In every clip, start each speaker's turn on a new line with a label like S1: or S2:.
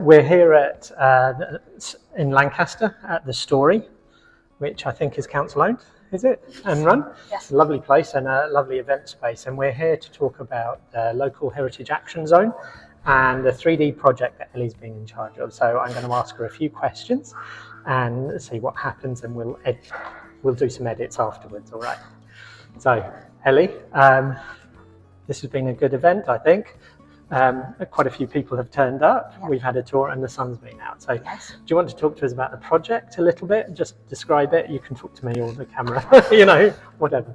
S1: We're here at in Lancaster at the Story, which I think is council owned, is it? And run?
S2: Yes.
S1: A lovely place and a lovely event space. And we're here to talk about the local heritage action zone and the 3D project that Ellie's been in charge of. So I'm going to ask her a few questions and see what happens, and we'll do some edits afterwards. All right. So Ellie, this has been a good event, I think. Quite a few people have turned up. Yep. We've had a tour and the sun's been out. So
S2: yes.
S1: Do you want to talk to us about the project a little bit? Just describe it. You can talk to me or the camera, you know, whatever.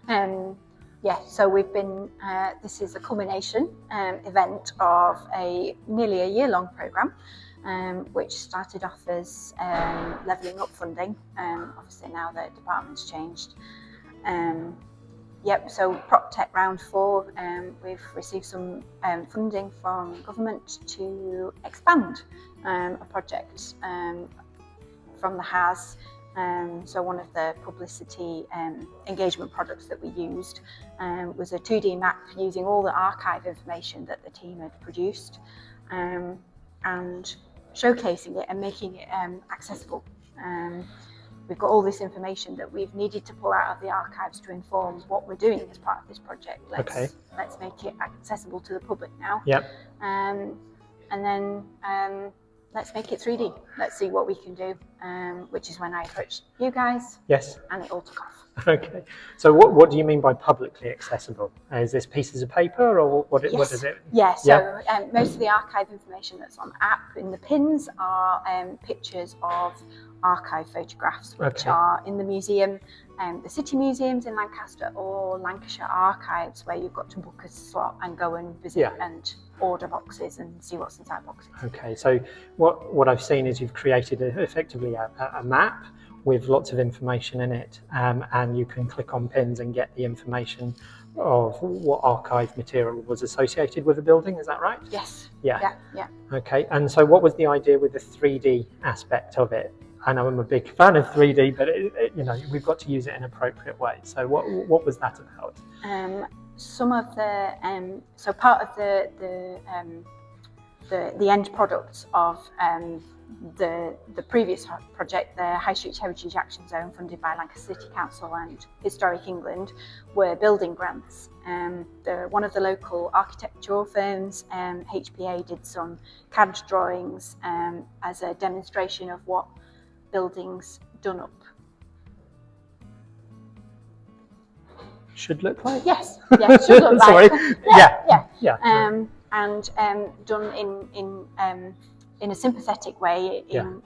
S2: Yeah, so we've been, this is a culmination event of nearly a year-long programme, which started off as levelling up funding. Obviously now the department's changed. Yep, so PropTech Round 4, we've received some funding from government to expand a project from the HAS. So one of the publicity engagement products that we used was a 2D map using all the archive information that the team had produced and showcasing it and making it accessible. We've got all this information that we've needed to pull out of the archives to inform what we're doing as part of this project. Let's make it accessible to the public now.
S1: Yep.
S2: And then let's make it 3D. Let's see what we can do, which is when I approached you guys.
S1: Yes.
S2: And it all took off.
S1: Okay. So what do you mean by publicly accessible? Is this pieces of paper or what is it?
S2: Yeah, so most of the archive information that's on the app in the pins are pictures of archive photographs, which are in the museum, the city museums in Lancaster or Lancashire archives, where you've got to book a slot and go and visit and order boxes and see what's inside boxes. Okay,
S1: so what I've seen is you've created effectively a map with lots of information in it, and you can click on pins and get the information of what archive material was associated with the building. Is that right?
S2: Yes.
S1: Yeah.
S2: Yeah.
S1: Okay, and so what was the idea with the 3D aspect of it? I know I'm a big fan of 3D, but you know, we've got to use it in an appropriate way. So what was that about?
S2: Some of the so part of the end product of the previous project, the High Street Heritage Action Zone, funded by Lancaster City Council and Historic England, were building grants. One of the local architectural firms, HPA, did some CAD drawings as a demonstration of what buildings done up
S1: should look like.
S2: Yes, should look like.
S1: Sorry.
S2: Yeah. And done in a sympathetic way, in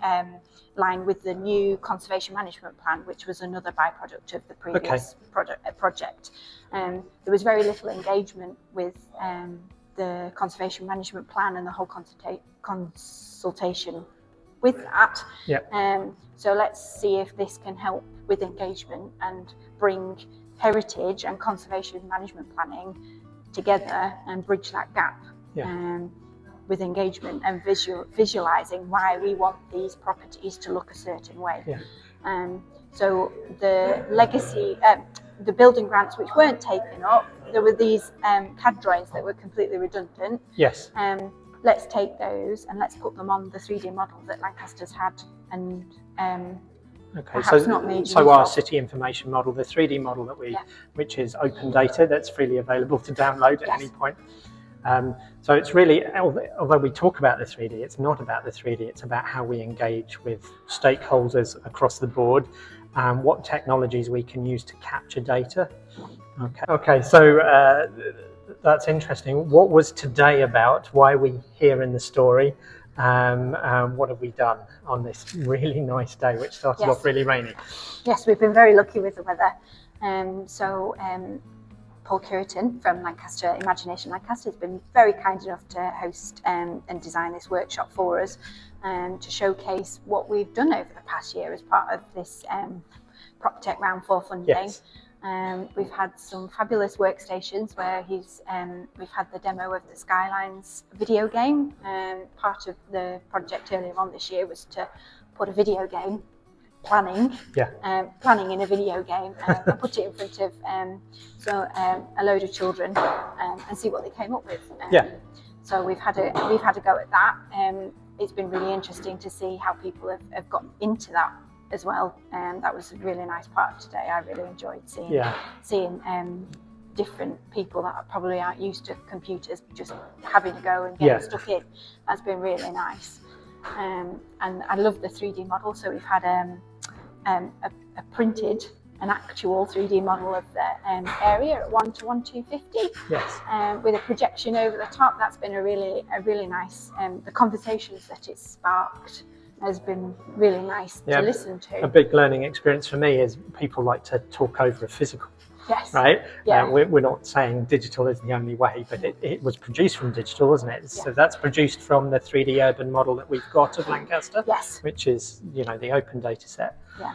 S2: line with the new conservation management plan, which was another byproduct of the previous project. There was very little engagement with the conservation management plan and the whole consultation with that. So let's see if this can help with engagement and bring heritage and conservation management planning together and bridge that gap with engagement and visualizing why we want these properties to look a certain way. So the legacy, the building grants which weren't taken up, there were these CAD drawings that were completely redundant.
S1: Yes.
S2: Let's take those and let's put them on the 3D model that Lancaster's had and
S1: so our city information model, the 3D model that which is open data, that's freely available to download at any point. So it's really, although we talk about the 3D, it's not about the 3D, it's about how we engage with stakeholders across the board and what technologies we can use to capture data. Okay, so that's interesting. What was today about? Why are we here in the Story? What have we done on this really nice day, which started off really rainy?
S2: Yes, we've been very lucky with the weather. Paul Curitan from Lancaster Imagination Lancaster has been very kind enough to host and design this workshop for us to showcase what we've done over the past year as part of this PropTech Round 4 funding. We've had some fabulous workstations where we've had the demo of the Skylines video game. Part of the project earlier on this year was to put a video game planning in a video game and put it in front of a load of children and see what they came up with. So we've had a go at that. it's been really interesting to see how people have got into that as well. That was a really nice part of today. I really enjoyed seeing different people that probably aren't used to computers just having a go and getting stuck in. That's been really nice. And I love the 3D model. So we've had a printed, an actual 3D model of the area at 1 to 1,250.
S1: Yes.
S2: With a projection over the top. That's been a really nice. The conversations that it's sparked has been really nice to listen to.
S1: A big learning experience for me is people like to talk over a physical.
S2: Yes.
S1: Right?
S2: Yeah.
S1: We're not saying digital is the only way, but it was produced from digital, wasn't it? So that's produced from the 3D urban model that we've got of Lancaster, which is, the open data set.
S2: Yeah.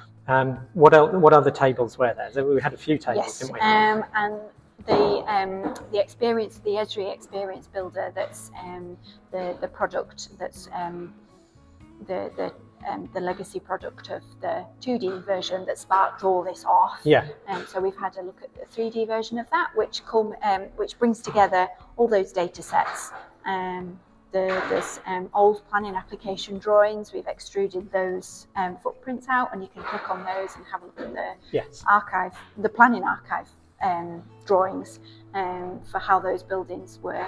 S1: What other tables were there? So we had a few tables, didn't we?
S2: And the experience, the Esri Experience Builder, that's the product that's the legacy product of the 2D version that sparked all this off. So we've had a look at the 3D version of that, which brings together all those data sets. There's old planning application drawings. We've extruded those footprints out, and you can click on those and have a look at the planning archive drawings for how those buildings were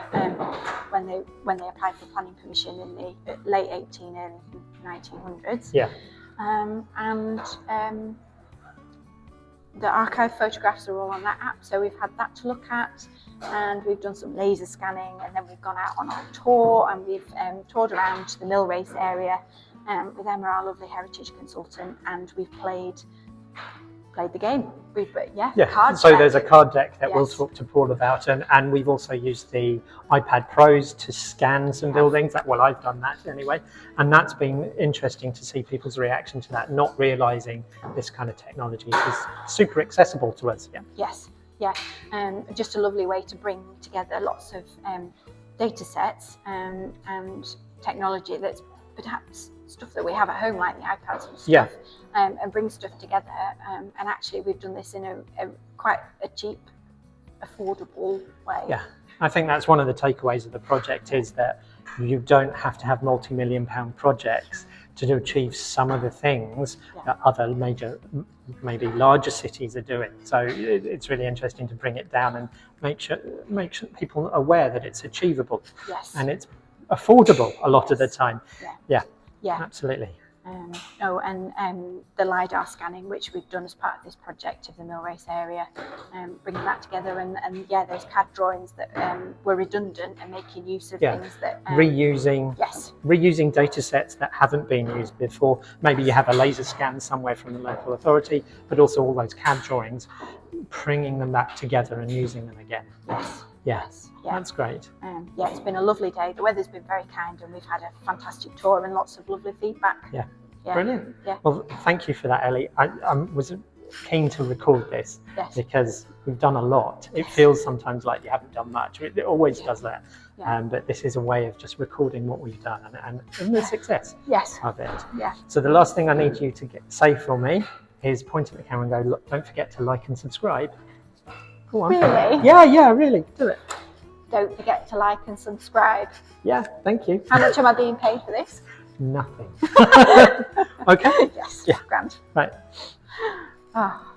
S2: when they applied for planning permission in the late 1800s, early 1900s. And the archive photographs are all on that app, so we've had that to look at, and we've done some laser scanning, and then we've gone out on our tour, and we've toured around the mill race area with Emma, our lovely heritage consultant, and we've played the game. Card
S1: so
S2: deck.
S1: There's a card deck that we'll talk to Paul about, and we've also used the iPad Pros to scan some buildings. Well, I've done that anyway, and that's been interesting to see people's reaction to that, not realising this kind of technology is super accessible to us. Just a lovely way to bring together lots of data sets and technology that's perhaps stuff that we have at home, like the iPads and stuff, and bring stuff together. And actually, we've done this in a quite a cheap, affordable way. Yeah, I think that's one of the takeaways of the project is that you don't have to have multi-million-pound projects to achieve some of the things that other major, maybe larger cities are doing. So it's really interesting to bring it down and make sure people are aware that it's achievable and it's affordable a lot of the time. Yeah, absolutely.
S2: The LiDAR scanning, which we've done as part of this project of the mill race area, bringing that together, and those CAD drawings that were redundant and making use of things that
S1: reusing data sets that haven't been used before. Maybe you have a laser scan somewhere from the local authority, but also all those CAD drawings, bringing them back together and using them again. That's great.
S2: It's been a lovely day. The weather's been very kind, and we've had a fantastic tour and lots of lovely feedback.
S1: Brilliant. Well, thank you for that, Ellie. I was keen to record this because we've done a lot. It feels sometimes like you haven't done much. It always does that. But this is a way of just recording what we've done and the success of it. So the last thing I need you to say for me is point at the camera and go, look, don't forget to like and subscribe. Go on.
S2: Really?
S1: Yeah, really. Do it.
S2: Don't forget to like and subscribe.
S1: Yeah, thank you.
S2: How much am I being paid for this?
S1: Nothing. Okay.
S2: Yes. Grand.
S1: Right.
S2: Oh.